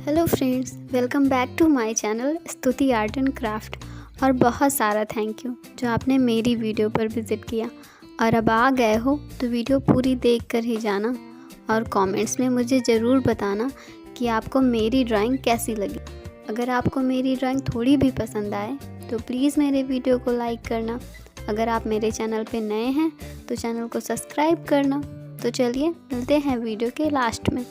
Hello friends, welcome back to my channel Stuti art and craft. और बहुत सारा thank you जो आपने मेरी वीडियो पर विज़िट किया। और अब आ गए हो तो वीडियो पूरी देख कर ही जाना और कमेंट्स में मुझे ज़रूर बताना कि आपको मेरी ड्राइंग कैसी लगी। अगर आपको मेरी ड्राइंग थोड़ी भी पसंद आए तो प्लीज़ मेरे वीडियो को लाइक करना। अगर आप मेरे चैनल पे नए हैं तो चैनल को सब्सक्राइब करना। तो चलिए मिलते हैं वीडियो के लास्ट में।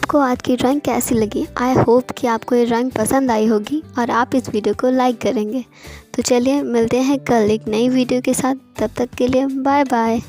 आपको आज की ड्राइंग कैसी लगी? आई होप कि आपको ये ड्राइंग पसंद आई होगी और आप इस वीडियो को लाइक करेंगे। तो चलिए मिलते हैं कल एक नई वीडियो के साथ। तब तक के लिए बाय बाय।